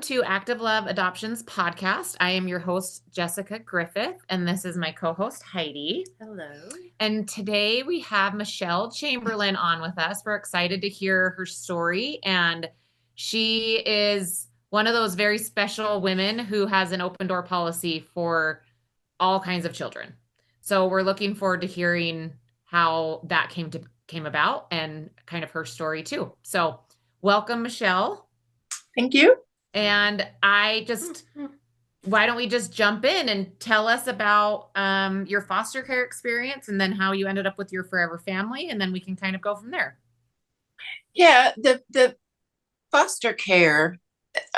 to Active Love Adoptions podcast. I am your host, Jessica Griffith, and this is my co-host, Heidi. Hello. And today we have Michelle Chamberlain on with us. We're excited to hear her story. And she is one of those very special women who has an open door policy for all kinds of children. So we're looking forward to hearing how that came about and kind of her story too. So welcome, Michelle. Thank you. And why don't we just jump in and tell us about your foster care experience and then how you ended up with your forever family, and then we can kind of go from there. Yeah, the foster care,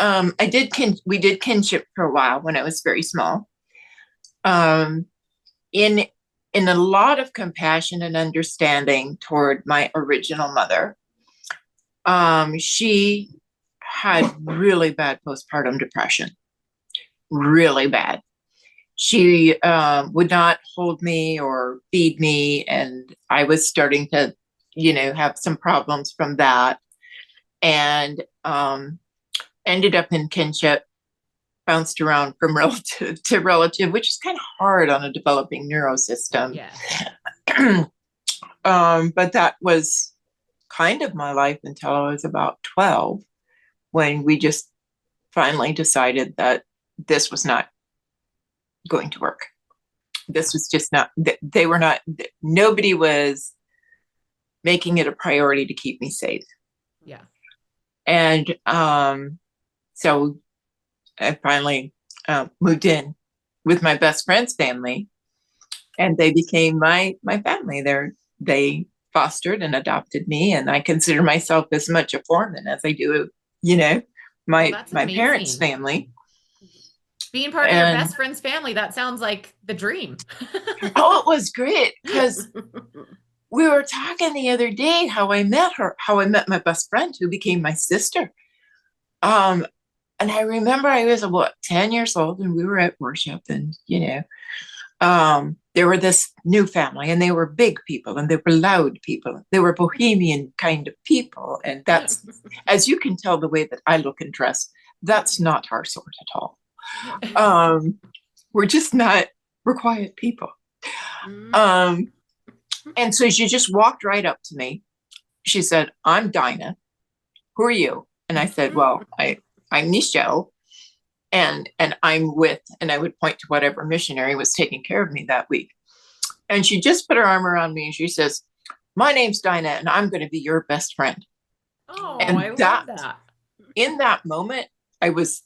we did kinship for a while when I was very small. In a lot of compassion and understanding toward my original mother. She had really bad postpartum depression, really bad. She would not hold me or feed me, and I was starting to, have some problems from that, and ended up in kinship, bounced around from relative to relative, which is kind of hard on a developing neurosystem. Yeah. But that was kind of my life until I was about 12, when we just finally decided that this was not going to work. This was just not, nobody was making it a priority to keep me safe. Yeah. And so I finally moved in with my best friend's family, and they became my family. They fostered and adopted me, and I consider myself as much a foreman as I do, my parents' family. Being part of your best friend's family, that sounds like the dream. Oh, it was great, because we were talking the other day how I met my best friend, who became my sister. And I remember I was about 10 years old, and we were at worship, and there were this new family, and they were big people, and they were loud people. They were bohemian kind of people. And that's, as you can tell, the way that I look and dress, that's not our sort at all. We're just not, we're quiet people. And so she just walked right up to me. She said, "I'm Dinah. Who are you?" And I said, "Well, I'm Michelle. And I'm with," and I would point to whatever missionary was taking care of me that week. And she just put her arm around me and she says, "My name's Dinah, and I'm going to be your best friend." Oh, and I love that. In that moment, that was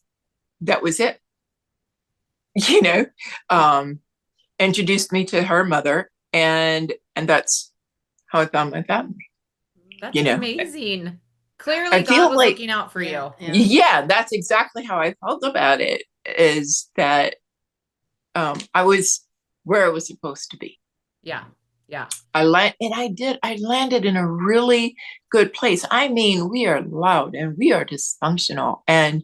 it. Introduced me to her mother, and that's how I found my family. That's amazing. Clearly, I feel God was looking out for you. Yeah, that's exactly how I felt about it, is that I was where I was supposed to be. Yeah. I landed in a really good place. I mean, we are loud and we are dysfunctional, and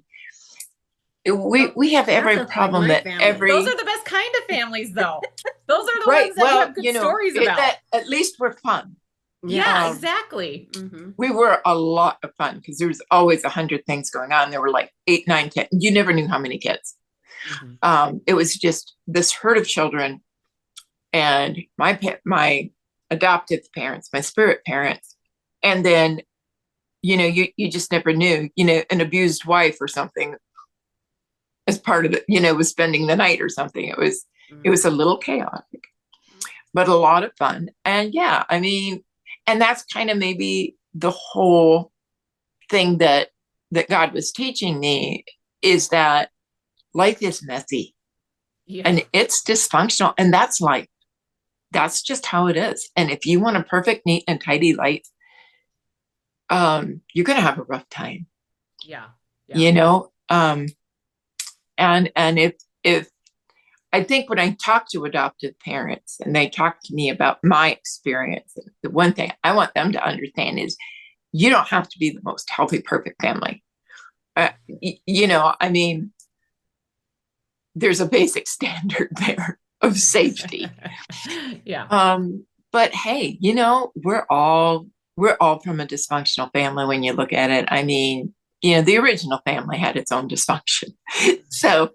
we have every problem that Those are the best kind of families, though. Those are the ones that you have good stories about. At least we're fun. Yeah, exactly. We were a lot of fun, because there was always 100 things going on. There were like 8, 9, 10. You never knew how many kids. It was just this herd of children, and my adoptive parents, my spirit parents, and then you just never knew. An abused wife or something as part of it. Was spending the night or something. It was a little chaotic, but a lot of fun. And yeah, I mean. And that's kind of maybe the whole thing that God was teaching me, is that life is messy, and it's dysfunctional, and that's life. That's just how it is. And if you want a perfect, neat, and tidy life, you're going to have a rough time. Yeah. And if I think when I talk to adoptive parents and they talk to me about my experience, the one thing I want them to understand is you don't have to be the most healthy, perfect family. I mean, there's a basic standard there of safety. Yeah. But hey, we're all from a dysfunctional family when you look at it. I mean, the original family had its own dysfunction. So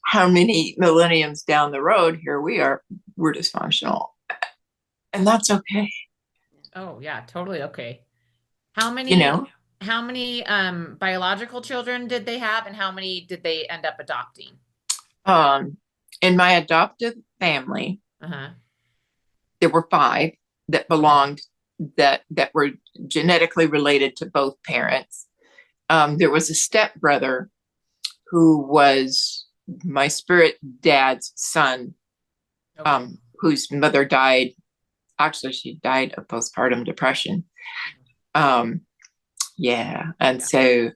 how many millenniums down the road, here we are, we're dysfunctional. And that's okay. Oh, yeah, totally okay. How You many know, how many biological children did they have and how many did they end up adopting? um, in my adoptive family, Uh-huh. there were five that Okay. belonged that were genetically related to both parents. There was a stepbrother who was my spirit dad's son, Okay. whose mother died. Actually, she died of postpartum depression. Um, yeah, and Yeah. so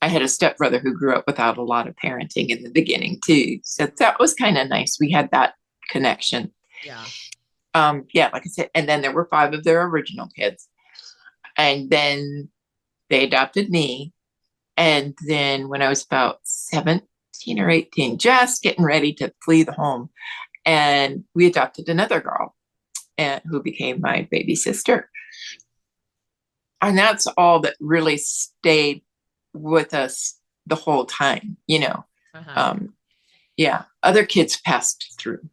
I had a stepbrother who grew up without a lot of parenting in the beginning too. So that was kind of nice. We had that connection. Yeah. Yeah, like I said, and then there were five of their original kids. And then they adopted me. And then when I was about 17 or 18, just getting ready to flee the home, and we adopted another girl and who became my baby sister. And that's all that really stayed with us the whole time, Uh-huh. Yeah, other kids passed through.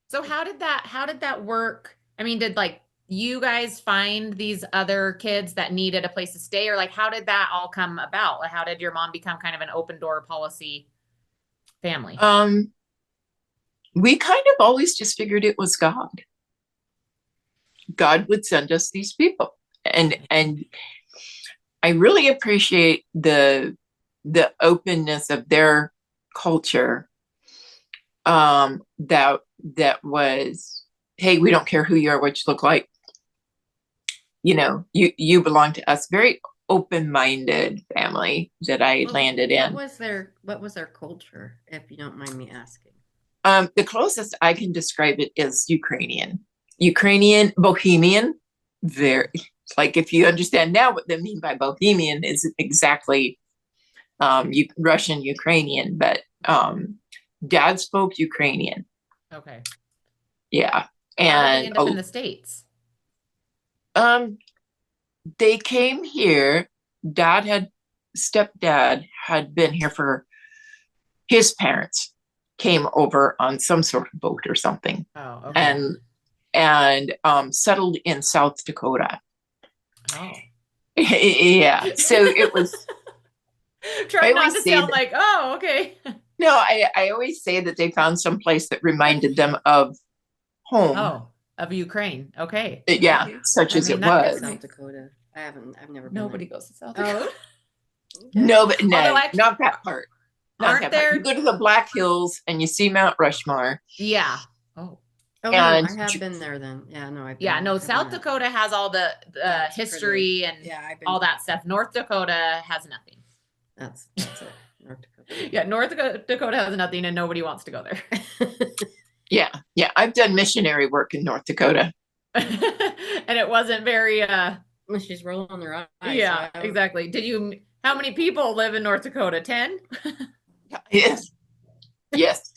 So how did that work? I mean, did like you guys find these other kids that needed a place to stay or like how did that all come about? Like, how did your mom become kind of an open door policy family? Um, we kind of always just figured it was God. God would send us these people. And I really appreciate the openness of their culture. That was, hey, we don't care who you are, what you look like. You belong to us. Very open-minded family that I landed in. What was their culture, if you don't mind me asking? The closest I can describe it is Ukrainian, Bohemian. Very, like, if you understand now what they mean by Bohemian is exactly Russian Ukrainian, but dad spoke Ukrainian. Okay. Yeah, How did they and end up in the States? um, they came here. Stepdad had been here for his parents came over on some sort of boat or something, Oh, okay. and settled in South Dakota. Oh. Yeah, so it was. I Trying not always to say sound that. like, oh, okay. No, I always say that they found some place that reminded them of home. Oh, of Ukraine. Okay. Yeah, such I as mean, it that was. makes South Dakota. I've never been Nobody there. goes to South Dakota. Okay. No, but Although no, actually, not that part. Not aren't that part. You there? go to the Black Hills and you see Mount Rushmore. Yeah. Oh, Oh no, And I have been there then. Yeah, no, yeah. No, I've been South there. Dakota has all the That's history pretty. and Yeah, I've been all to that stuff. North Dakota has nothing. That's it. North Dakota. Yeah, Dakota has nothing, and nobody wants to go there. yeah, I've done missionary work in North Dakota. And it wasn't very. Well, she's rolling her eyes. Yeah, exactly. How many people live in North Dakota? 10? Yes, yes.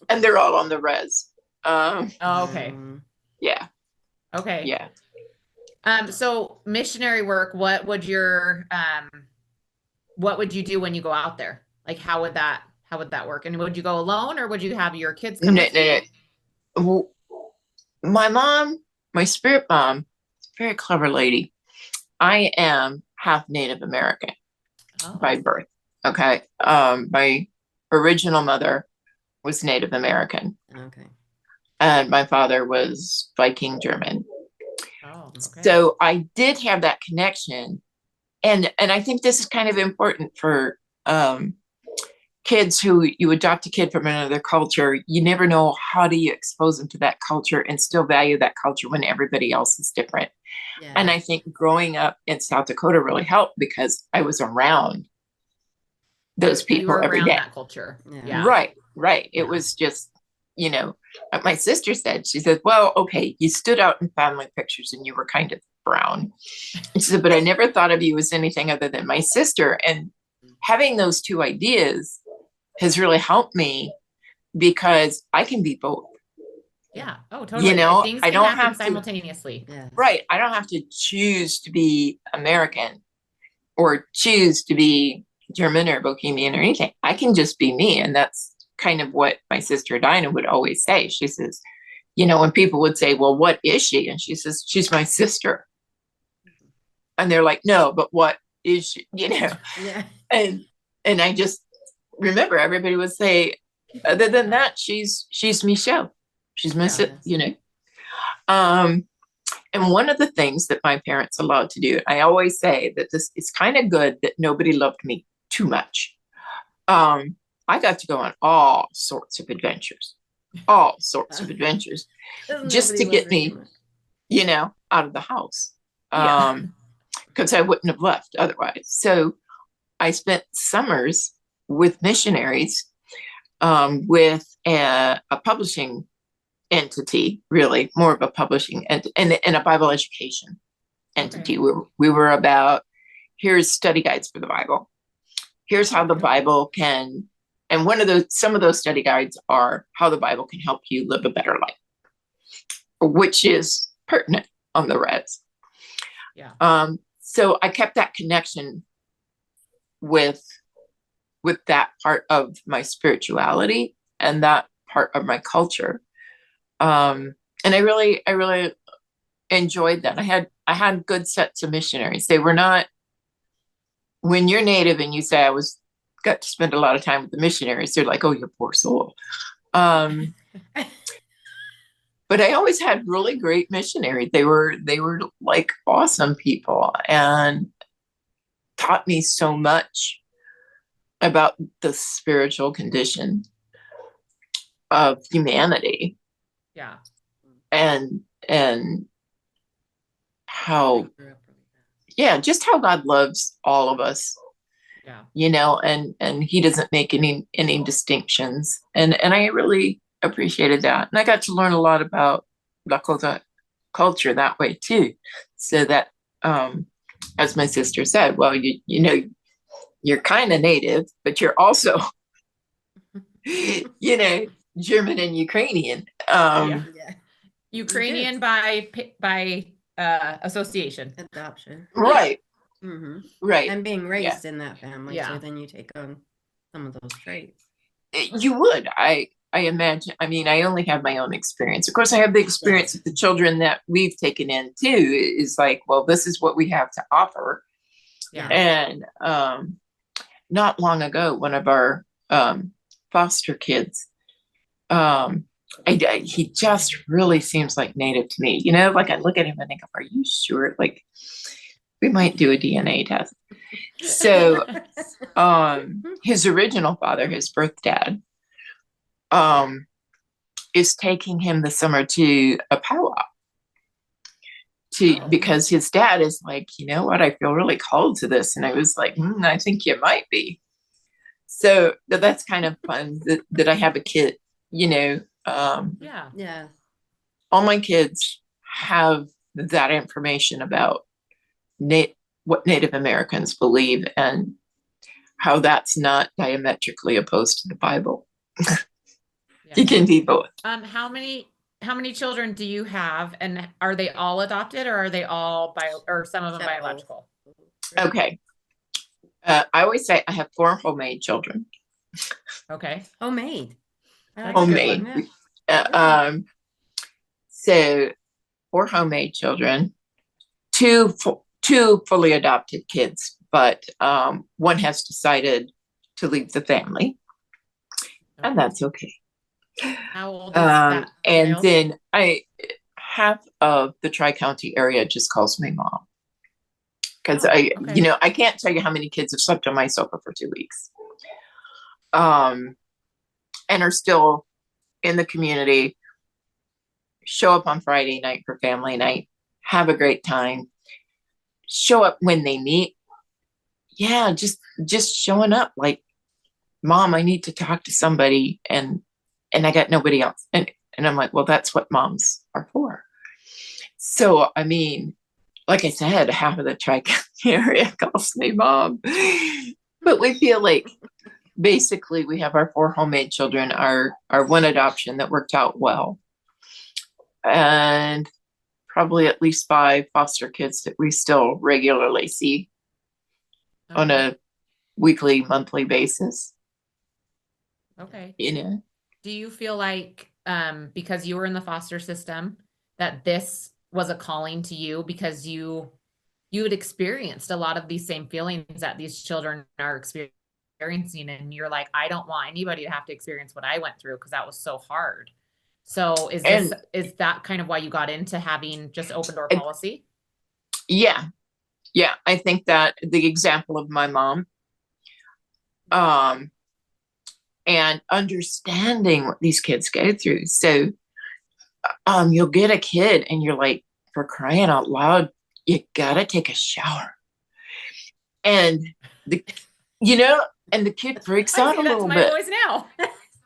And they're all on the res. Oh, okay. Yeah, Okay. yeah. So missionary work, what would you do when you go out there? Like how would that work? And would you go alone or would you have your kids come No, with you? no. My mom, my spirit mom, very clever lady. I am half Native American by Oh, birth. Okay. My original mother was Native American, Okay. and my father was Viking German. oh, okay. So I did have that connection, and I think this is kind of important for kids who you adopt a kid from another culture. You never know how do you expose them to that culture and still value that culture when everybody else is different. Yeah. And I think growing up in South Dakota really helped because I was around those You were people every around day. that culture. Yeah. Yeah. Right. It Yeah. was just, my sister said, she said, well, okay, you stood out in family pictures and you were kind of brown. She said, but I never thought of you as anything other than my sister. And having those two ideas has really helped me because I can be both. Yeah. Oh, You totally. know, Things I can don't happen have to, simultaneously. Yes. right. I don't have to choose to be American or choose to be German or Bohemian or anything. I can just be me. And that's kind of what my sister Dinah would always say. She says, you know, when people would say, well, what is she? And she says, she's my sister. And they're like, no, but what is she? You know? Yeah. And I just remember everybody would say, other than that, she's Michelle. She's my sister, Yes. you know. And one of the things that my parents allowed to do, I always say that this is kind of good that nobody loved me too much. I got to go on all sorts of adventures, just Nobody to loved get her too me, much. you know, out of the house. Yeah. Because I wouldn't have left otherwise. So I spent summers with missionaries, with a publishing entity, really more of a publishing and a Bible education entity. Okay. We were about, here's study guides for the Bible. Here's how the Bible can, and some of those study guides are how the Bible can help you live a better life, which is pertinent on the res. Yeah. So I kept that connection with that part of my spirituality and that part of my culture. And I really enjoyed that. I had good sets of missionaries. They were not, when you're Native and you say got to spend a lot of time with the missionaries, they're like, oh, you poor soul. But I always had really great missionaries. They were like awesome people and taught me so much about the spiritual condition of humanity. Yeah. And how, yeah, just how God loves all of us. Yeah. You know, and he doesn't make any distinctions. And I really appreciated that. And I got to learn a lot about Lakota culture that way too. So that, as my sister said, well, you know, you're kind of Native, but you're also, you know, German and Ukrainian. Yeah. Yeah. Ukrainian by association. Adoption. Right. Mm-hmm. Right. And being raised in that family, Yeah. so then you take on some of those traits. You would. I imagine. I mean, I only have my own experience. Of course, I have the experience of the children that we've taken in too. Is like, well, this is what we have to offer. Yeah. And not long ago, one of our foster kids, he just really seems like Native to me. You know, like I look at him and think, are you sure? Like, we might do a DNA test. So his original father, his birth dad, is taking him this summer to a powwow because his dad is like, you know what, I feel really called to this. And I was like, I think you might be. So that's kind of fun that I have a kid, you know. Yeah. All my kids have that information about what Native Americans believe and how that's not diametrically opposed to the Bible. You can be both. How many children do you have, and are they all adopted, or are they all or some of them biological? Okay. I always say I have 4 homemade children. Okay. Homemade. Homemade. So 4 homemade children, 2 fully adopted kids, but one has decided to leave the family, and that's okay. How old is that? And then half of the Tri-County area just calls me mom. Because you know, I can't tell you how many kids have slept on my sofa for 2 weeks. And are still in the community, show up on Friday night for family night, have a great time, show up when they meet. Yeah, just showing up like, Mom, I need to talk to somebody, and I got nobody else. And I'm like, well, that's what moms are for. So, I mean, like I said, half of the Tri-County area calls me mom. But we feel like basically we have our 4 homemade children, our 1 adoption that worked out well. and probably at least 5 foster kids that we still regularly see on Okay. a weekly, monthly basis, Okay. you know. Do you feel like, because you were in the foster system, that this was a calling to you because you had experienced a lot of these same feelings that these children are experiencing, and you're like, I don't want anybody to have to experience what I went through because that was so hard. So And is that kind of why you got into having just open door and policy? yeah, I think that the example of my mom, um, and understanding what these kids go through. So, you'll get a kid and you're like, for crying out loud, you gotta take a shower. And the, and the kid freaks I out say a that to little my bit. boys now.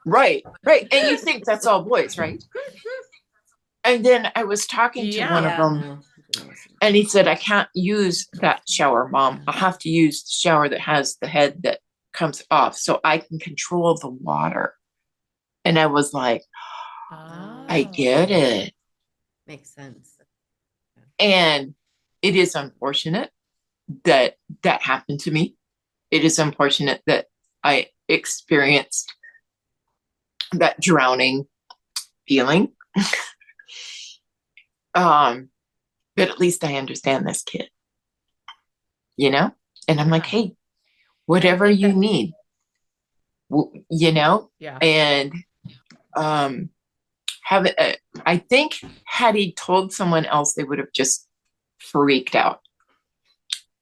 Right. And you think that's all boys, right? And then I was talking to one of Yeah. them, No. and he said, I can't use that shower, Mom. I'll have to use the shower that has the head that comes off so I can control the water. And I was like, I get Oh. it. Makes sense. And it is unfortunate that that happened to me. It is unfortunate that I experienced that drowning feeling. But at least I understand this kid, and I'm like, Yeah. hey, whatever you that- need, Yeah. and I think had he told someone else, they would have just freaked out,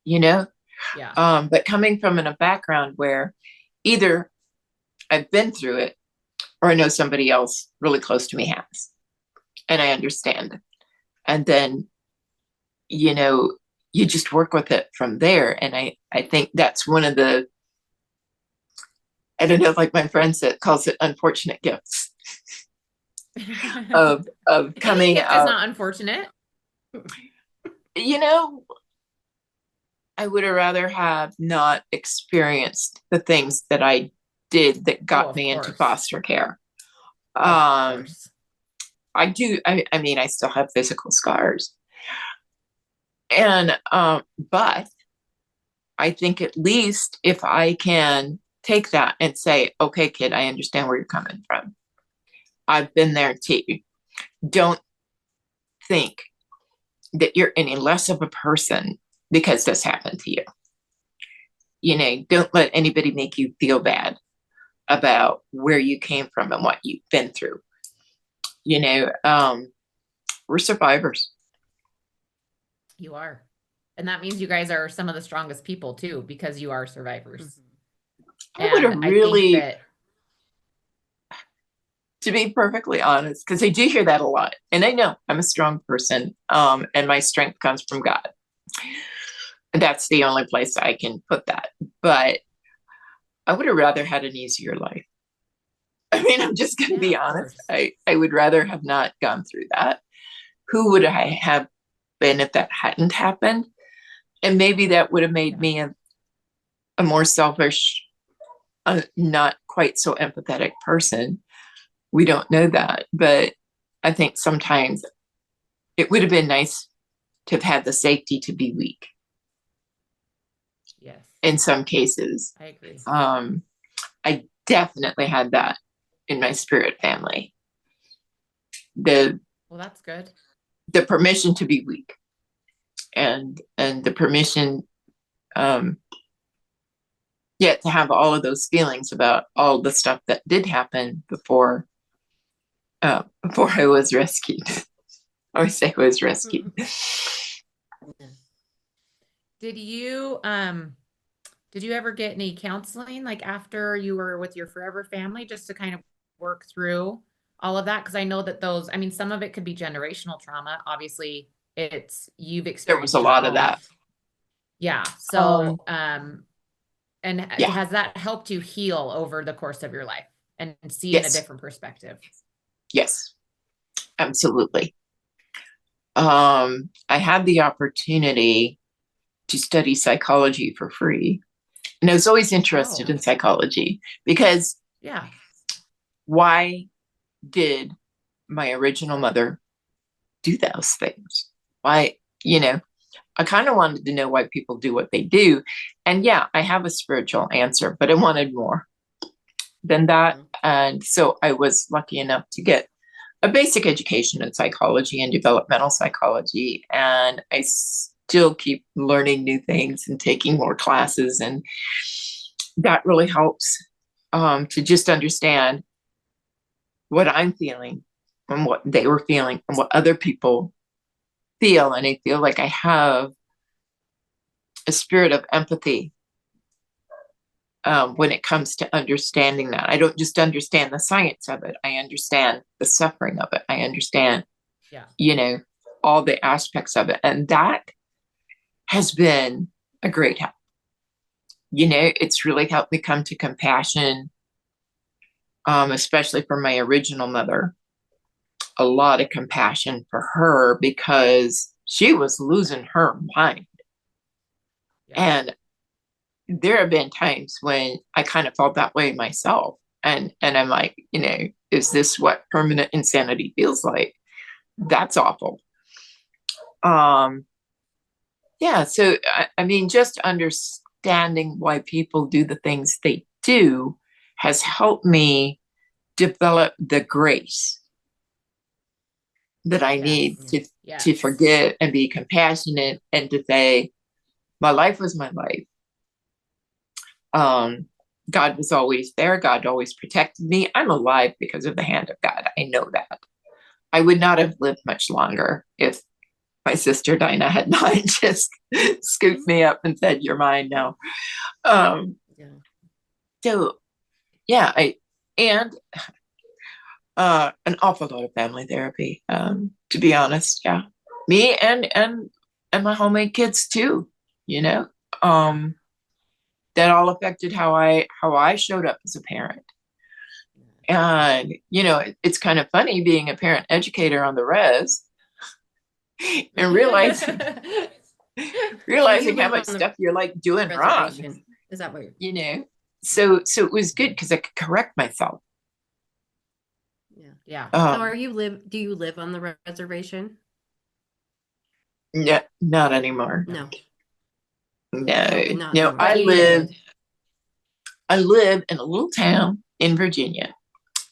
Yeah. but coming from a background where either I've been through it or I know somebody else really close to me has, and I understand. And then, you just work with it from there. And I think that's one of the, I don't know, like my friend said, calls it unfortunate gifts of Any coming gift is out. not unfortunate. I would have rather have not experienced the things that I did that got of me into course. foster care. Of course. I do. I mean, I still have physical scars, and but I think at least if I can take that and say, okay, kid, I understand where you're coming from. I've been there too. Don't think that you're any less of a person because this happened to you. Don't let anybody make you feel bad about where you came from and what you've been through. We're survivors. You are. And that means you guys are some of the strongest people too, because you are survivors. I would have And really, I think that, to be perfectly honest, because I do hear that a lot. And I know I'm a strong person, and my strength comes from God. And that's the only place I can put that. But I would have rather had an easier life. I mean, I'm just going to be honest. I would rather have not gone through that. Who would I have been if that hadn't happened? And maybe that would have made me a more selfish, not quite so empathetic person. We don't know that. But I think sometimes it would have been nice to have had the safety to be weak. yes. In some cases. I agree. I definitely had that in my spirit family. Well, that's good. The permission to be weak, and the permission, to have all of those feelings about all the stuff that did happen before I was rescued. I always say I was rescued. Did you ever get any counseling like after you were with your forever family, just to kind of work through all of that? Because I know that some of it could be generational trauma. Obviously, you've experienced. There was a lot of that. Yeah. So, Yeah. has that helped you heal over the course of your life and see in a different perspective? Yes, absolutely. I had the opportunity to study psychology for free. And I was always interested in psychology because why did my original mother do those things? Why, I kind of wanted to know why people do what they do. And yeah, I have a spiritual answer, but I wanted more than that. And so I was lucky enough to get a basic education in psychology and developmental psychology. And I still keep learning new things and taking more classes. And that really helps to just understand what I'm feeling and what they were feeling and what other people feel. And I feel like I have a spirit of empathy when it comes to understanding that. I don't just understand the science of it. I understand the suffering of it. I understand, all the aspects of it. And that has been a great help. It's really helped me come to compassion, especially for my original mother. A lot of compassion for her because she was losing her mind. And there have been times when I kind of felt that way myself. And I'm like, is this what permanent insanity feels like? That's awful. So, I mean, just understanding why people do the things they do has helped me develop the grace that I need to forgive and be compassionate and to say, my life was my life. God was always there. God always protected me. I'm alive because of the hand of God. I know that. I would not have lived much longer if my sister Dinah had not just scooped me up and said, "You're mine now." An awful lot of family therapy, to be honest. Yeah, me and my homemade kids too. That all affected how I showed up as a parent. And it's kind of funny being a parent educator on the res and realizing how much stuff you're like doing wrong. Is that what you're... So it was good because I could correct myself. Yeah. So do you live on the reservation? No, not anymore. No. No, I live in a little town in Virginia,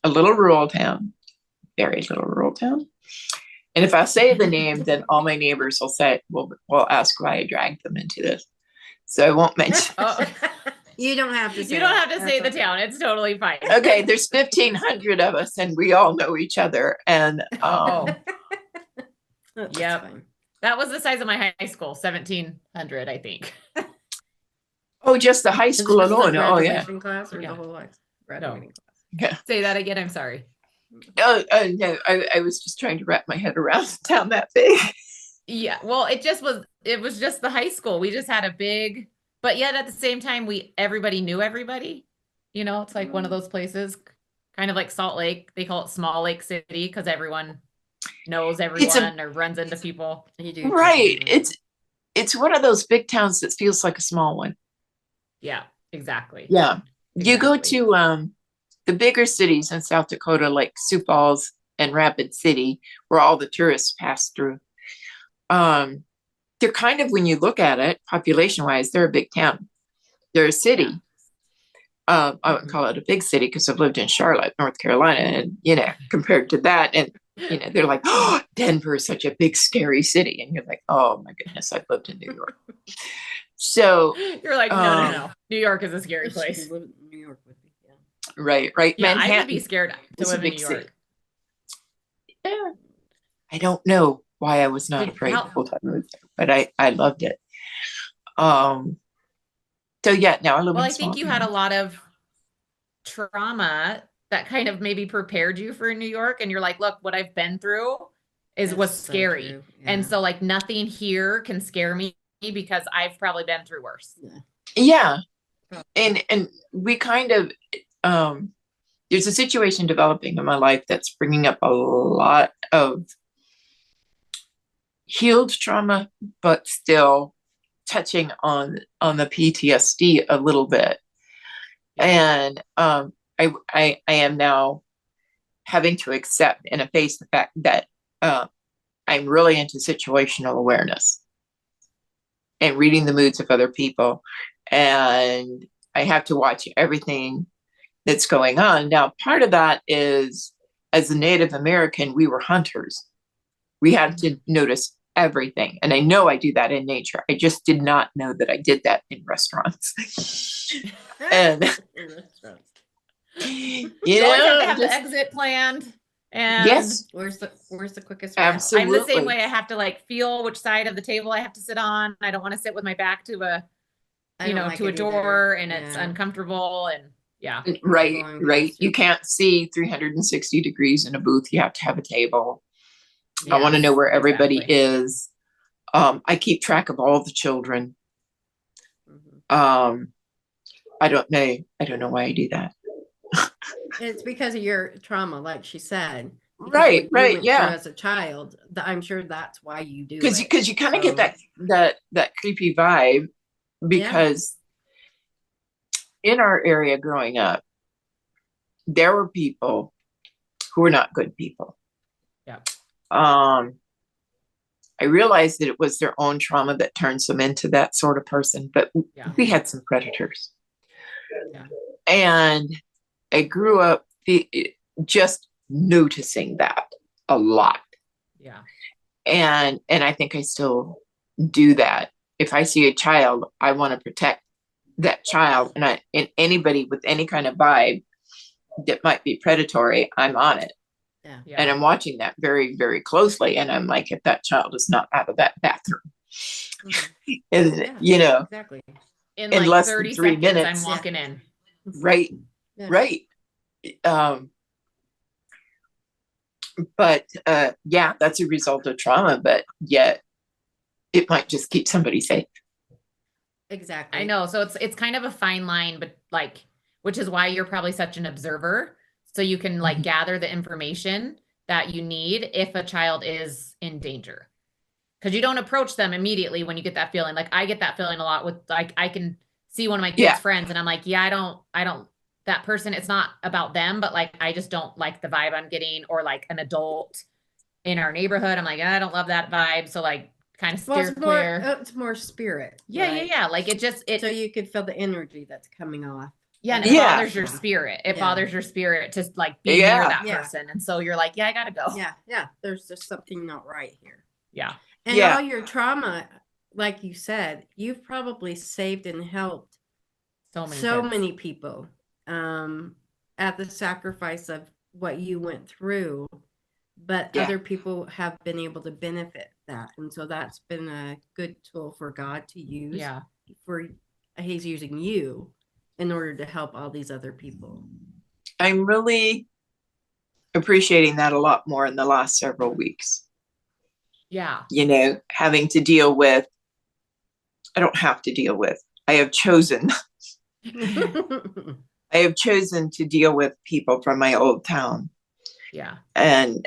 a little rural town, very little rural town. And if I say the name, then all my neighbors will say, will ask why I dragged them into this. So I won't mention. You don't have to say You don't have to say the town. It's totally fine. Okay, there's 1,500 of us and we all know each other. And yep. That was the size of my high school, 1,700, I think. Oh, just the high school alone. Oh, yeah. Class or the whole graduating class? Yeah. Say that again. I'm sorry. No, I was just trying to wrap my head around a town that big. Yeah. Well, it was just the high school. We just had a big, but yet at the same time, everybody knew everybody. It's like one of those places, kind of like Salt Lake. They call it Small Lake City because everyone knows everyone or runs into people. Right. It's one of those big towns that feels like a small one. Yeah, exactly. Yeah. Exactly. You go to the bigger cities in South Dakota, like Sioux Falls and Rapid City, where all the tourists pass through. They're kind of, when you look at it, population-wise, they're a big town. They're a city. I wouldn't call it a big city because I've lived in Charlotte, North Carolina, and compared to that, and they're like, "Oh, Denver is such a big, scary city," and you're like, "Oh my goodness, I've lived in New York." So you're like, no. New York is a scary place. New York would be, Right. Yeah, Manhattan, I would be scared to live in New York. City. Yeah. I don't know why I was not afraid the whole time I was there, but I loved it. So yeah, now I live in I think you had a lot of trauma that kind of maybe prepared you for New York, and you're like, look, what I've been through was scary. So and so like nothing here can scare me because I've probably been through worse. Yeah. And we kind of there's a situation developing in my life that's bringing up a lot of healed trauma, but still touching on the PTSD a little bit. And I am now having to accept and face the fact that I'm really into situational awareness and reading the moods of other people. And I have to watch everything that's going on. Now, part of that is, as a Native American, we were hunters. We had to notice everything. And I know I do that in nature. I just did not know that I did that in restaurants. And You always have to have the exit planned. And yes, where's the quickest route? absolutely. I'm the same way. I have to like feel which side of the table I have to sit on. I don't want to sit with my back to to a door, and it's uncomfortable. And yeah. Right. You can't see 360 degrees in a booth. You have to have a table. Yes, I want to know where everybody is. I keep track of all the children. I don't know why I do that. It's because of your trauma, like she said. Right. Yeah. As a child, I'm sure that's why you do it. Because you kind of get that creepy vibe, because in our area growing up, there were people who were not good people. Yeah. I realized that it was their own trauma that turns them into that sort of person, but we had some predators. Yeah. And I grew up just noticing that a lot. Yeah. And I think I still do that. If I see a child, I want to protect that child, and anybody with any kind of vibe that might be predatory, I'm on it. Yeah. And I'm watching that very, very closely. And I'm like, if that child is not out of that bathroom, and exactly. In like less 30 than 3 seconds, minutes, I'm walking in. Right. Yeah. Right. But that's a result of trauma, but yet it might just keep somebody safe. Exactly. I know. So it's kind of a fine line, but like, which is why you're probably such an observer. So you can like gather the information that you need if a child is in danger. Because you don't approach them immediately when you get that feeling. Like I get that feeling a lot with, like, I can see one of my kids' friends and I'm like, I don't, that person, it's not about them, but like, I just don't like the vibe I'm getting, or like an adult in our neighborhood. I'm like, I don't love that vibe. So like kind of steer clear. It's more spirit. Yeah. Right? Yeah. Like so you could feel the energy that's coming off. Yeah. And it bothers your spirit. It bothers your spirit to like be near that person. And so you're like, I gotta go. Yeah. Yeah. There's just something not right here. Yeah. And all your trauma, like you said, you've probably saved and helped so many people at the sacrifice of what you went through. But other people have been able to benefit that. And so that's been a good tool for God to use. Yeah. He's using you in order to help all these other people. I'm really appreciating that a lot more in the last several weeks. Yeah. Having to deal with, I don't have to deal with, I have chosen to deal with people from my old town. Yeah. And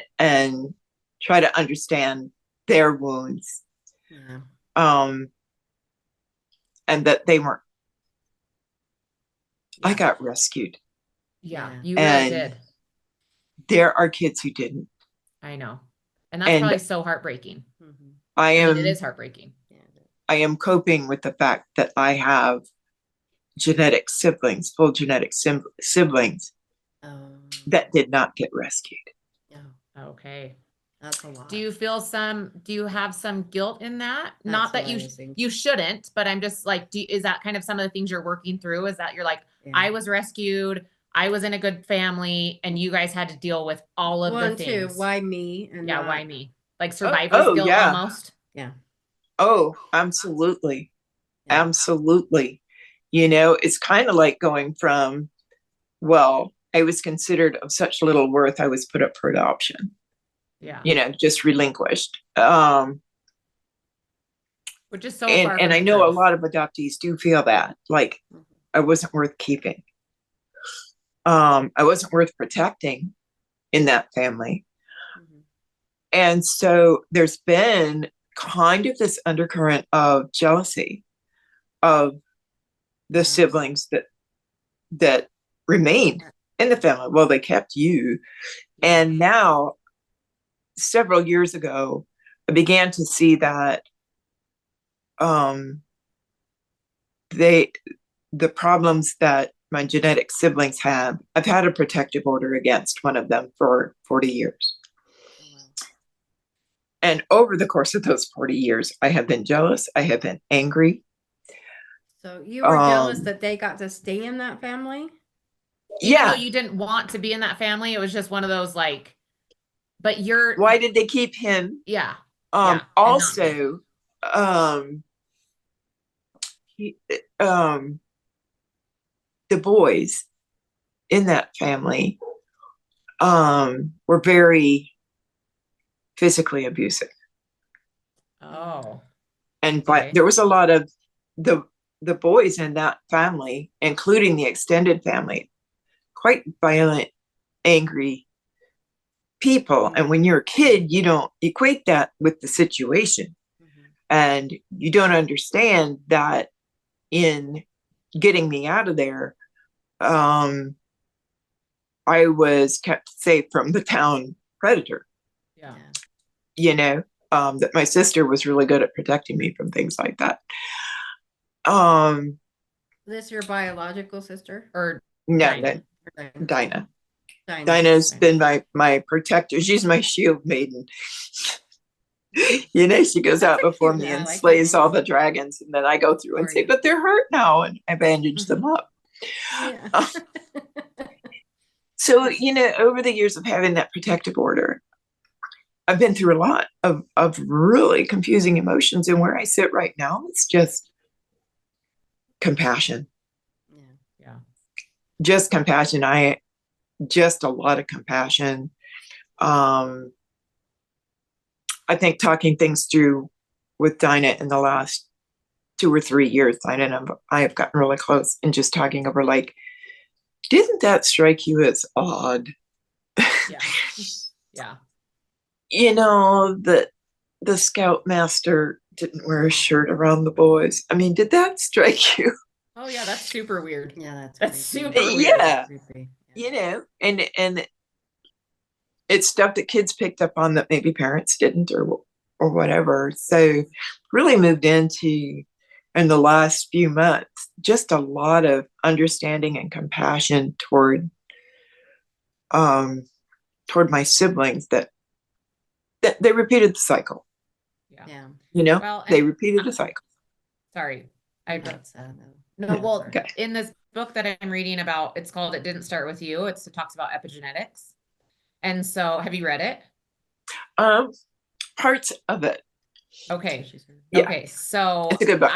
try to understand their wounds. Yeah. And that they weren't, I got rescued. Yeah. You really did. There are kids who didn't. I know. And that's probably so heartbreaking. It is heartbreaking. I am coping with the fact that I have genetic siblings, full genetic siblings that did not get rescued. Okay. That's a lot. Do you have some guilt in that? That's Not that you shouldn't, but I'm just like, is that kind of some of the things you're working through? Is that you're like, I was rescued, I was in a good family, and you guys had to deal with all of the things. Why me? And why me? Like survivor's guilt almost. Yeah. Oh, absolutely. Yeah. Absolutely. It's kind of like going from, I was considered of such little worth, I was put up for adoption. Yeah. Just relinquished. Which is so far. And I know a lot of adoptees do feel that, like, I wasn't worth keeping. I wasn't worth protecting in that family. And so there's been kind of this undercurrent of jealousy of the siblings that remained in the family. Well, they kept you. And now, several years ago, I began to see that the problems that my genetic siblings have, I've had a protective order against one of them for 40 years. And over the course of those 40 years, I have been jealous. I have been angry. So you were jealous that they got to stay in that family? Even though you didn't want to be in that family, it was just one of those like, but you're. Why did they keep him? Yeah. Also, the boys in that family were very physically abusive. Oh. And but there was a lot of the boys in that family, including the extended family, quite violent, angry people. And when you're a kid, you don't equate that with the situation. And you don't understand that in getting me out of there, I was kept safe from the town predator. Yeah. You know, that my sister was really good at protecting me from things like that. This your biological sister? Or no, Dinah. Dinah's been my protector. She's my shield maiden. You know, she goes out before me and slays all the dragons, and then I go through and say, but they're hurt now, and I bandage them up. Yeah. So, you know, over the years of having that protective order, I've been through a lot of really confusing emotions, and where I sit right now, it's just compassion. Yeah. Just compassion. Just a lot of compassion. I think talking things through with Dinah in the last 2 or 3 years, Dinah and I have gotten really close, and just talking over like, didn't that strike you as odd? Yeah. Yeah. You know, that the scoutmaster didn't wear a shirt around the boys. I mean, did that strike you? Oh yeah, that's super weird. Yeah, that's super weird. Yeah. You know, and it's stuff that kids picked up on that maybe parents didn't, or whatever. So really moved into, in the last few months, just a lot of understanding and compassion toward my siblings, that they repeated the cycle. Yeah. You know, well, they repeated a cycle. Sorry. No, well, okay. In this book that I'm reading about, it's called It Didn't Start With You. It talks about epigenetics. And so, have you read it? Parts of it. Okay. Yeah. Okay. So it's a good book.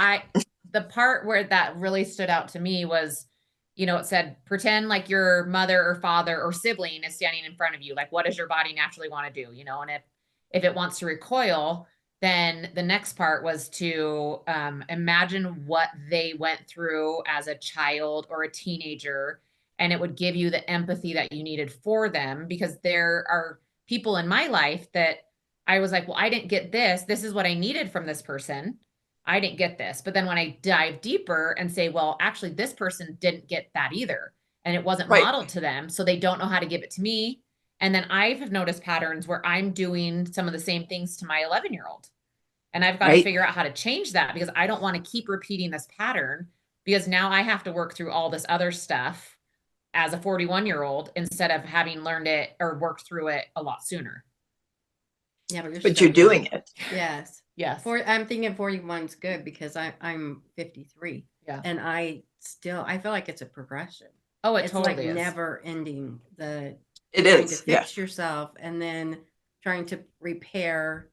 The part where that really stood out to me was, you know, it said, pretend like your mother or father or sibling is standing in front of you. Like, what does your body naturally want to do? You know, and if it wants to recoil, then the next part was to imagine what they went through as a child or a teenager, and it would give you the empathy that you needed for them, because there are people in my life that I was like, well, I didn't get this. This is what I needed from this person. I didn't get this. But then when I dive deeper and say, well, actually, this person didn't get that either, and it wasn't modeled to them, so they don't know how to give it to me. And then I've noticed patterns where I'm doing some of the same things to my 11-year-old. And I've got to figure out how to change that, because I don't want to keep repeating this pattern, because now I have to work through all this other stuff as a 41-year-old instead of having learned it or worked through it a lot sooner. Yeah, but you're doing it. Yes. Yes. I'm thinking 41's good, because I'm 53. Yeah. And I feel like it's a progression. Oh, it's totally like is. Never ending. It trying is to fix yourself, and then trying to repair,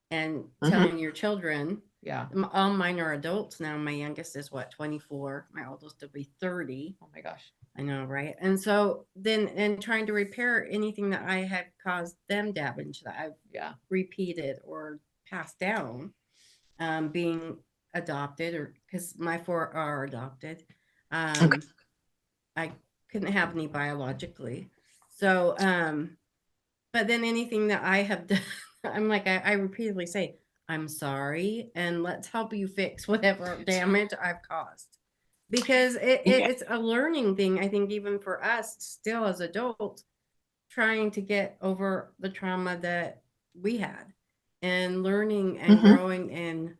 and telling your children. Yeah. All mine are adults now. My youngest is 24. My oldest will be 30. Oh my gosh. I know, right? And so then, and trying to repair anything that I had caused them damage, that I've repeated or passed down, being adopted, or because my 4 are adopted. I couldn't have any biologically. So, but then anything that I have done, I'm like, I repeatedly say, I'm sorry, and let's help you fix whatever damage I've caused. Because it's a learning thing, I think, even for us still as adults, trying to get over the trauma that we had. and learning and growing and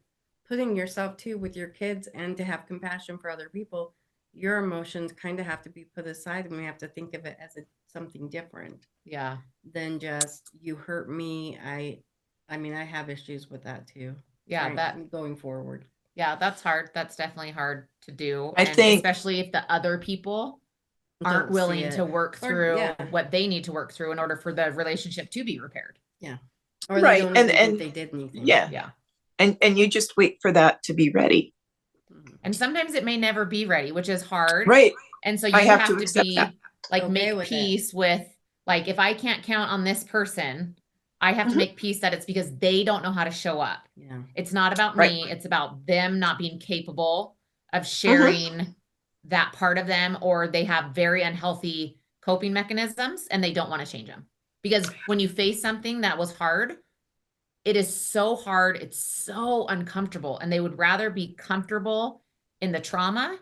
putting yourself too with your kids, and to have compassion for other people, your emotions kind of have to be put aside, and we have to think of it as something different. Yeah. Than just, you hurt me. I mean, I have issues with that too. Yeah, that going forward. Yeah, that's hard. That's definitely hard to do. I and think, especially if the other people aren't willing to work through what they need to work through in order for the relationship to be repaired. Yeah. Or they don't even think they did anything. Yeah. Yeah. And you just wait for that to be ready. And sometimes it may never be ready, which is hard. Right. And so you have to be that. like, make peace with, like, if I can't count on this person, I have to make peace that it's because they don't know how to show up. Yeah. It's not about me. It's about them not being capable of sharing that part of them, or they have very unhealthy coping mechanisms and they don't want to change them. Because when you face something that was hard, it is so hard. It's so uncomfortable. And they would rather be comfortable in the trauma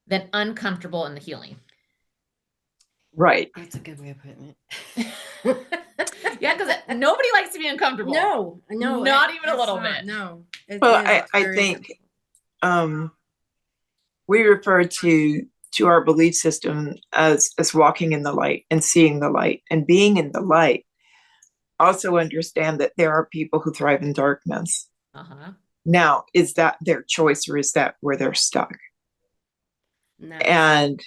than uncomfortable in the healing. Right. That's a good way of putting it. Yeah, because nobody likes to be uncomfortable. No, not even a little bit. No. Well, I think we refer to our belief system as walking in the light and seeing the light and being in the light. Also understand that there are people who thrive in darkness. Now, is that their choice, or is that where they're stuck? No. And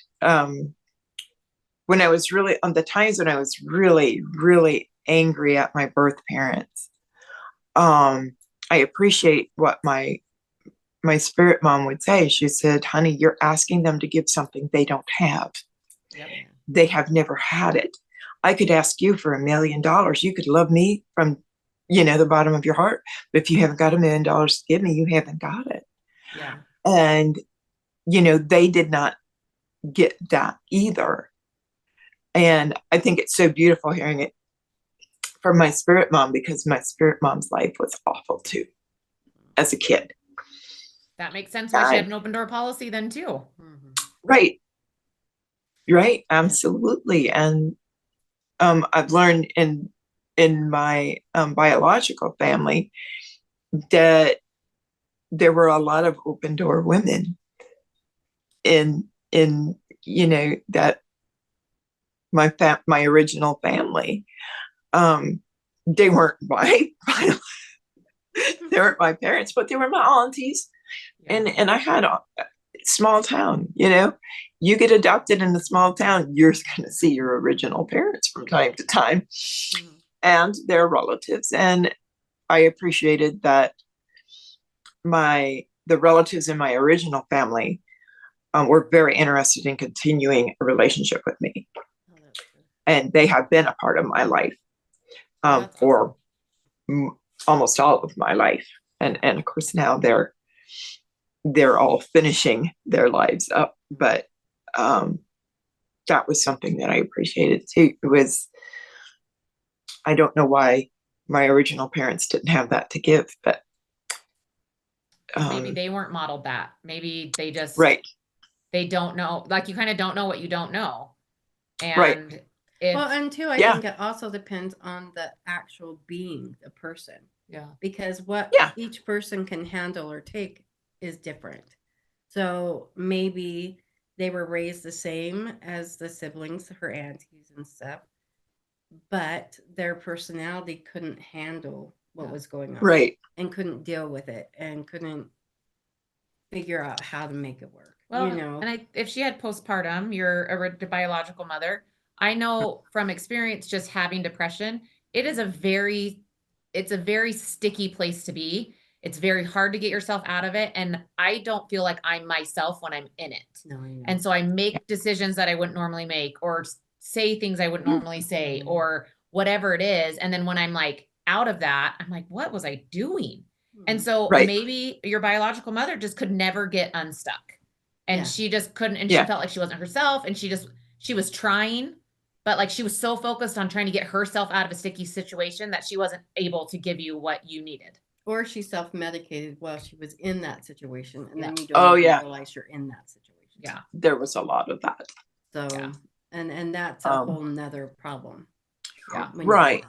when I was really, on the times when I was really, really angry at my birth parents, I appreciate what my spirit mom would say. She said, honey, you're asking them to give something they don't have. Yep. They have never had it. I could ask you for $1 million. You could love me from, the bottom of your heart. But if you haven't got $1 million to give me, you haven't got it. Yeah. And, they did not get that either. And I think it's so beautiful hearing it from my spirit mom, because my spirit mom's life was awful too, as a kid. That makes sense why she had an open door policy then too. Right. Right. Absolutely. And I've learned in my biological family that there were a lot of open door women in that my original family. They weren't they weren't my parents, but they were my aunties. Yeah. And I had a small town, you get adopted in a small town, you're going to see your original parents from time to time and their relatives. And I appreciated that the relatives in my original family were very interested in continuing a relationship with me. And they have been a part of my life for almost all of my life. And of course now they're all finishing their lives up. But that was something that I appreciated too. It was, I don't know why my original parents didn't have that to give, but maybe they weren't modeled that. Maybe they just, they don't know, like, you kind of don't know what you don't know. And and two, I think it also depends on the actual being, the person. Yeah. Because what each person can handle or take is different. So maybe they were raised the same as the siblings, her aunties and stuff, but their personality couldn't handle what was going on. Right. And couldn't deal with it and couldn't figure out how to make it work. Well, and if she had postpartum, you're a biological mother. I know from experience, just having depression, it's a very sticky place to be. It's very hard to get yourself out of it. And I don't feel like I'm myself when I'm in it. No, I know. And so I make decisions that I wouldn't normally make, or say things I wouldn't normally say, or whatever it is. And then when I'm like out of that, I'm like, what was I doing? And so maybe your biological mother just could never get unstuck. And she just couldn't, and she felt like she wasn't herself. And she was trying, but like she was so focused on trying to get herself out of a sticky situation that she wasn't able to give you what you needed. Or she self-medicated while she was in that situation. And then you don't realize you're in that situation. Yeah. There was a lot of that. So, and that's a whole nother problem. Yeah. Right.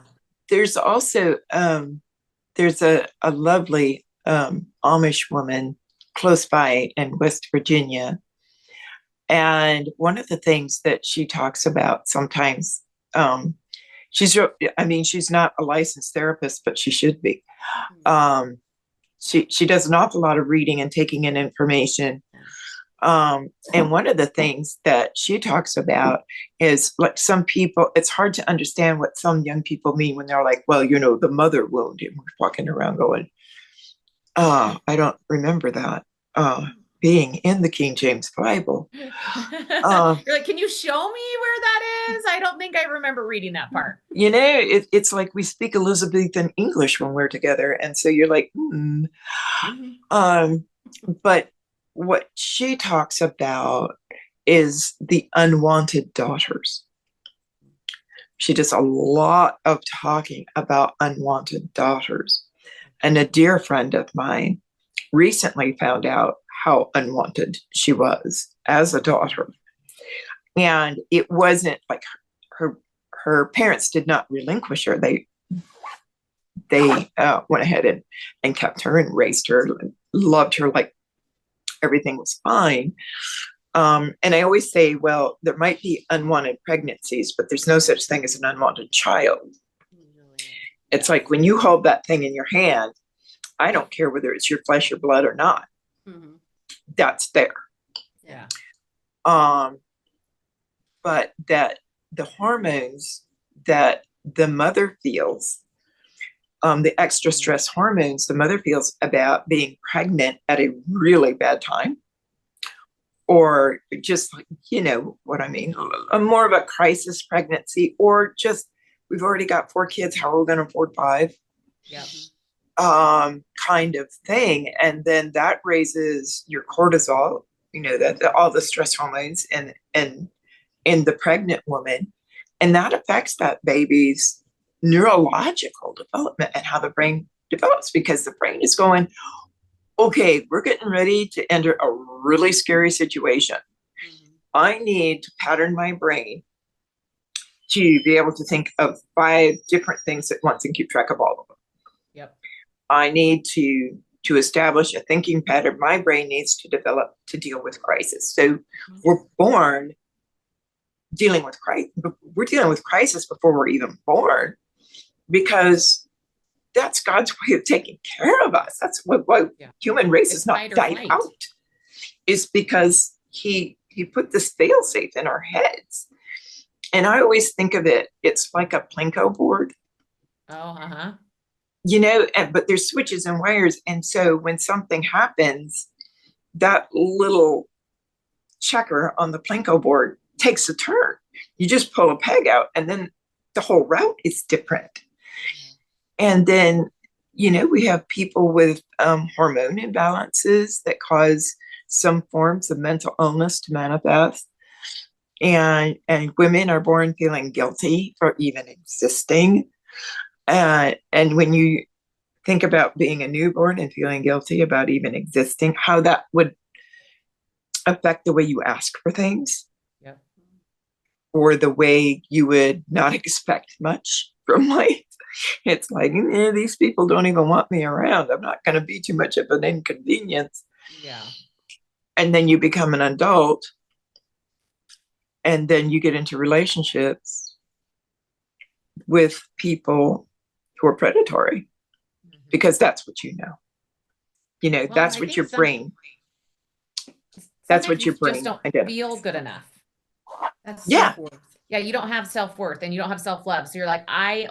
There's also, there's a lovely Amish woman close by in West Virginia. And one of the things that she talks about sometimes, she's not a licensed therapist, but she should be. She does an awful lot of reading and taking in information. And one of the things that she talks about is, like, some people, it's hard to understand what some young people mean when they're like, well, the mother wound. And we're walking around going, I don't remember that being in the King James Bible. You're like, can you show me where that is? I don't think I remember reading that part. It's like we speak Elizabethan English when we're together. And so you're like, but what she talks about is the unwanted daughters. She does a lot of talking about unwanted daughters. And a dear friend of mine recently found out how unwanted she was as a daughter. And it wasn't like her parents did not relinquish her. They went ahead and kept her and raised her and loved her like everything was fine. And I always say, well, there might be unwanted pregnancies, but there's no such thing as an unwanted child. It's like when you hold that thing in your hand, I don't care whether it's your flesh or blood or not. That's there. Yeah. But that the hormones that the mother feels, the extra stress hormones the mother feels about being pregnant at a really bad time, or just, what I mean, more of a crisis pregnancy, or just, we've already got 4 kids, how are we going to afford 5? Yeah. Kind of thing. And then that raises your cortisol, all the stress hormones in the pregnant woman. And that affects that baby's neurological development and how the brain develops, because the brain is going, okay, we're getting ready to enter a really scary situation. I need to pattern my brain to be able to think of 5 different things at once and keep track of all of them. Yep. I need to establish a thinking pattern. My brain needs to develop to deal with crisis. So we're born dealing with crisis. We're dealing with crisis before we're even born, because that's God's way of taking care of us. That's why human race has not died out, is because he put this fail safe in our heads. And I always think of it's like a Plinko board. Oh, but there's switches and wires. And so when something happens, that little checker on the Plinko board takes a turn. You just pull a peg out, and then the whole route is different. And then, we have people with hormone imbalances that cause some forms of mental illness to manifest. And women are born feeling guilty for even existing. And when you think about being a newborn and feeling guilty about even existing, how that would affect the way you ask for things. Yep. Or the way you would not expect much from life. It's like, these people don't even want me around. I'm not going to be too much of an inconvenience. Yeah. And then you become an adult, and then you get into relationships with people who are predatory, because that's what well, that's what your brain. That's what your brain just don't feel good enough. That's self-worth. Yeah, you don't have self-worth and you don't have self-love. So you're like, I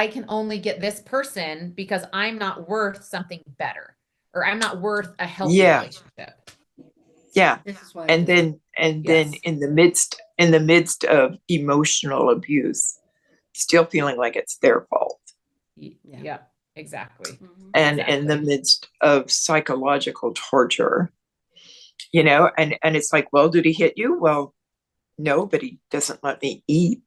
can only get this person because I'm not worth something better, or I'm not worth a healthy relationship. Yeah. And then in the midst of emotional abuse, still feeling like it's their fault. Yeah, exactly. And in the midst of psychological torture, and it's like, well, did he hit you? Well, no, but he doesn't let me eat.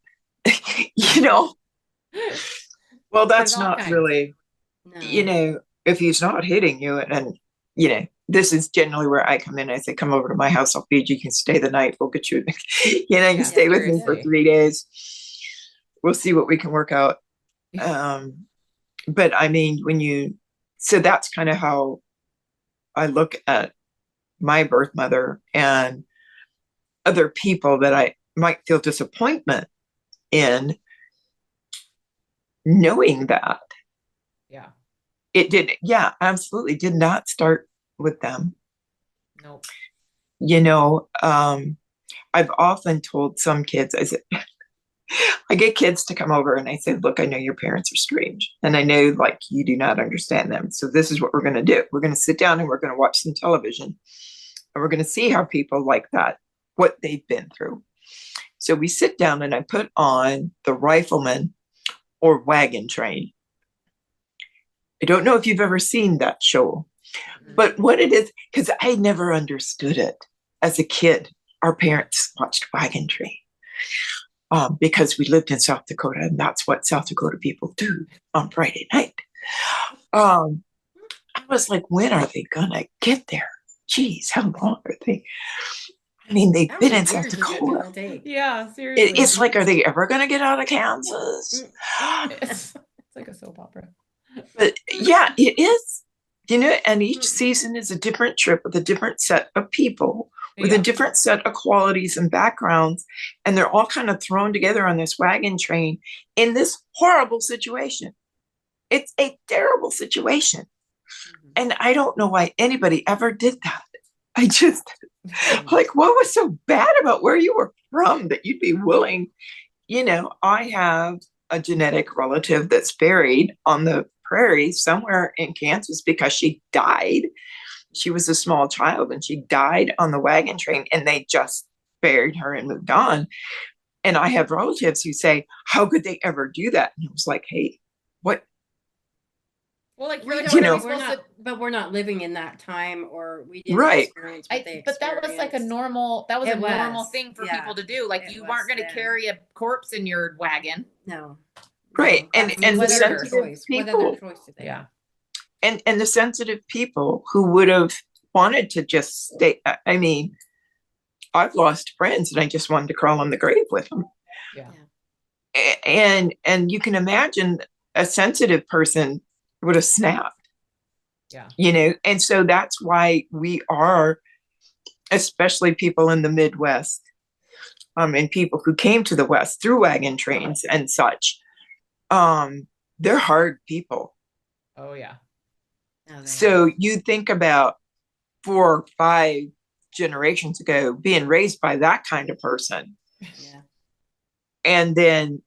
Well, that's not really, if he's not hitting you, and this is generally where I come in. I say, come over to my house, I'll feed you, you can stay the night, we'll get you, you stay with me for 3 days. We'll see what we can work out. But I mean, so that's kind of how I look at my birth mother and other people that I might feel disappointment in, knowing that. Yeah. It did. Yeah, absolutely. Did not start with them. Nope. I've often told some kids, I said, I get kids to come over and I say, look, I know your parents are strange. And I know like you do not understand them. So this is what we're going to do. We're going to sit down and we're going to watch some television. And we're going to see how people like that, what they've been through. So we sit down and I put on The Rifleman or Wagon Train. I don't know if you've ever seen that show, but what it is, because I never understood it as a kid. Our parents watched Wagon Train because we lived in South Dakota, and that's what South Dakota people do on Friday night. I was like, when are they gonna get there? Geez, how long are they? I mean, they've been in South Dakota. Yeah, seriously. It's like, are they ever gonna get out of Kansas? It's like a soap opera. But yeah, it is. And each season is a different trip with a different set of people, with a different set of qualities and backgrounds. And they're all kind of thrown together on this wagon train in this horrible situation. It's a terrible situation. And I don't know why anybody ever did that. I just, like, what was so bad about where you were from that you'd be willing? I have a genetic relative that's buried on the prairies somewhere in Kansas because she died. She was a small child and she died on the wagon train, and they just buried her and moved on. And I have relatives who say, how could they ever do that? And I was like, hey, what? Well, like, but we're not living in that time, or we didn't right. experience what they But that was like a normal thing for people to do. Like, you weren't going to carry a corpse in your wagon. No. Right. And the sensitive people, yeah. And the sensitive people who would have wanted to just stay. I mean, I've lost friends and I just wanted to crawl on the grave with them. Yeah. And you can imagine a sensitive person would have snapped. Yeah. And so that's why we are, especially people in the Midwest, and people who came to the West through wagon trains and such, they're hard people. Oh yeah. So you think about 4 or 5 generations ago being raised by that kind of person. Yeah. And then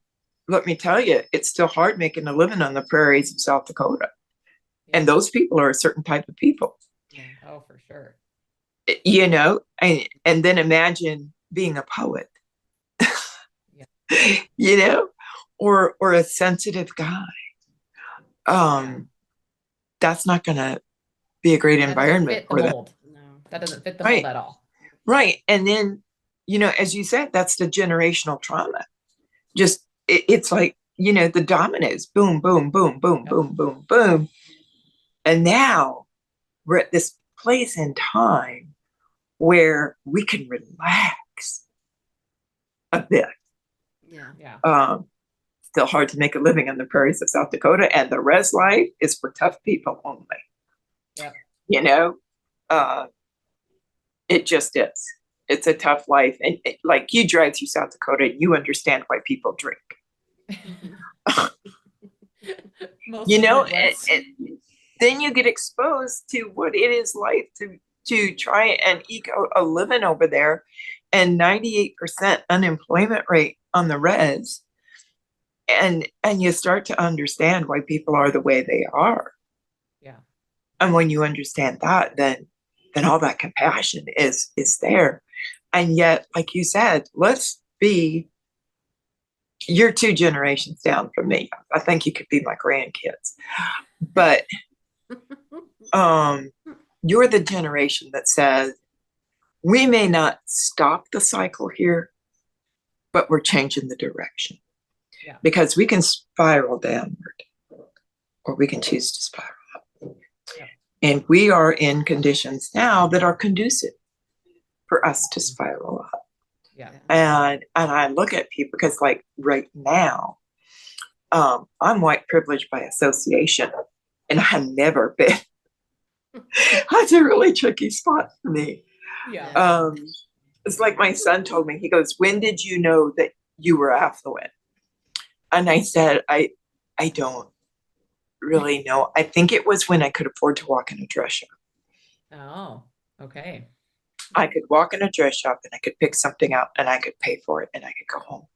let me tell you, it's still hard making a living on the prairies of South Dakota. Yeah. And those people are a certain type of people. Yeah. Oh, for sure. And then imagine being a poet, or a sensitive guy. That's not going to be a great environment for them. No, that doesn't fit the mold at all. Right. And then, as you said, that's the generational trauma. Just, it's like, the dominoes, boom, boom, boom, boom, boom, boom, boom. And now we're at this place in time where we can relax a bit. Yeah. Still hard to make a living on the prairies of South Dakota, and the res life is for tough people only. Yeah. It just is. It's a tough life. And like, you drive through South Dakota and you understand why people drink. Then you get exposed to what it is like to try and eke a living over there, and 98% unemployment rate on the res. And you start to understand why people are the way they are. Yeah. And when you understand that, then all that compassion is there. And yet, like you said, you're 2 generations down from me. I think you could be my grandkids. But you're the generation that says, we may not stop the cycle here, but we're changing the direction. Yeah. Because we can spiral downward, or we can choose to spiral up. Yeah. And we are in conditions now that are conducive for us to spiral up. Yeah. And I look at people, because like right now, I'm white privileged by association, and I've never been. That's a really tricky spot for me. Yeah. It's like my son told me, he goes, when did you know that you were affluent? And I said, I don't really know. I think it was when I could afford to walk in a dress shop. Oh, okay. I could walk in a dress shop and I could pick something out and I could pay for it and I could go home.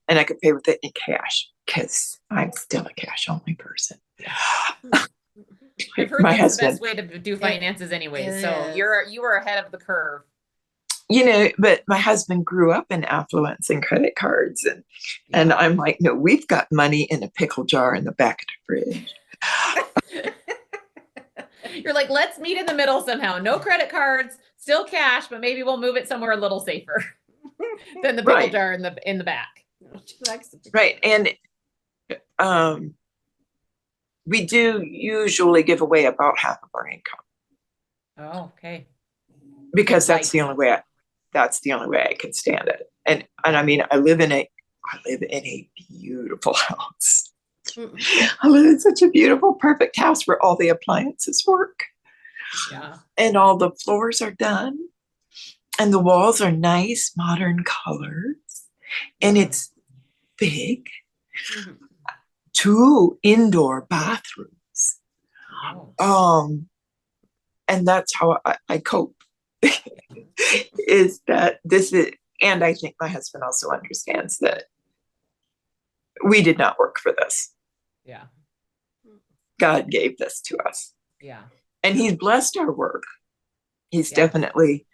And I could pay with it in cash because I'm still a cash only person. I've heard My that's the husband, best way to do finances anyway. So is. you were ahead of the curve. you know, but my husband grew up in affluence and credit cards. And I'm like, no, we've got money in a pickle jar in the back of the fridge. You're like, let's meet in the middle somehow. No credit cards, still cash, but maybe we'll move it somewhere a little safer than the pickle jar in the back. Right. And we do usually give away about half of our income. Oh, okay. Because that's the only way I can stand it. And I mean, I live in a beautiful house. I live in such a beautiful, perfect house where all the appliances work. Yeah. And all the floors are done. And the walls are nice, modern colors. And it's big. 2 indoor bathrooms. Oh. And that's how I cope. Is that this is, and I think my husband also understands that we did not work for this. Yeah. God gave this to us. Yeah. And he's blessed our work. He's definitely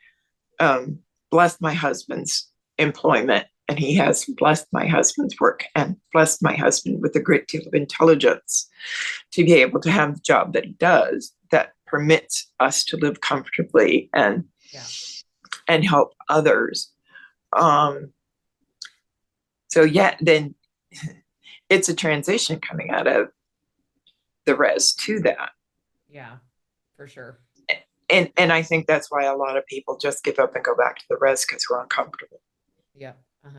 blessed my husband's employment, and he has blessed my husband's work and blessed my husband with a great deal of intelligence to be able to have the job that he does that permits us to live comfortably and help others. So then it's a transition coming out of the res to that. Yeah, for sure. And I think that's why a lot of people just give up and go back to the res because we're uncomfortable. Yeah.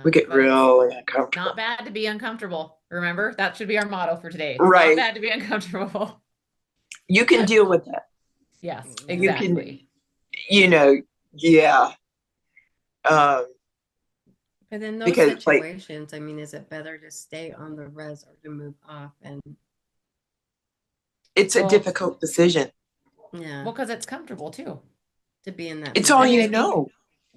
We get really uncomfortable. Not bad to be uncomfortable. Remember, that should be our motto for today. Right. Not bad to be uncomfortable. You can deal with that. Yes, exactly. Yeah. But in those situations, I mean, is it better to stay on the res or to move off? And it's a difficult decision. Yeah. Well, because it's comfortable too. To be in that. It's all you know.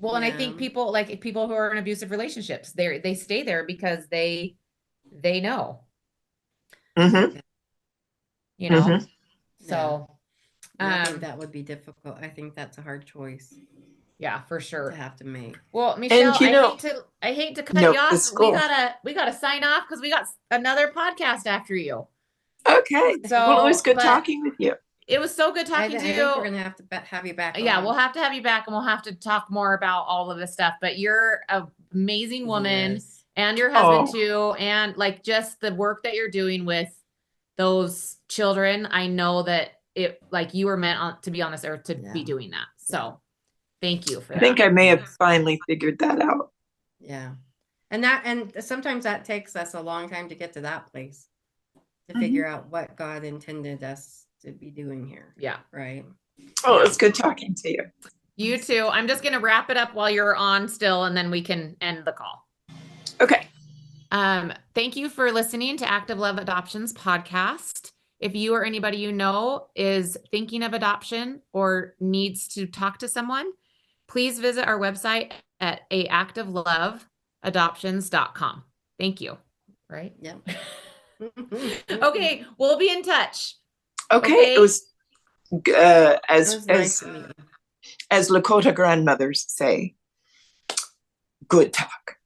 Well, and I think people who are in abusive relationships, they stay there because they know. Mm-hmm. You know. Mm-hmm. So I think that would be difficult. I think that's a hard choice. Yeah, for sure. To have to make. Well, Michelle, I hate to cut you off. We gotta sign off because we got another podcast after you. Okay. So it was good talking with you. It was so good talking to you. I think we're gonna have to have you back. Yeah, we'll have to have you back, and we'll have to talk more about all of this stuff. But you're an amazing woman, and your husband too, and like just the work that you're doing with those children. I know that you were meant to be on this earth to be doing that. So thank you for that. I think I may have finally figured that out. Yeah, and sometimes that takes us a long time to get to that place to figure out what God intended us to be doing here. Yeah. Right. Oh, it's good talking to you. You too. I'm just going to wrap it up while you're on still, and then we can end the call. Okay. Thank you for listening to Active Love Adoptions podcast. If you or anybody you know is thinking of adoption or needs to talk to someone, please visit our website at activeloveadoptions.com. Thank you. Right? Yeah. Okay. We'll be in touch. Okay. It was as Lakota grandmothers say, good talk.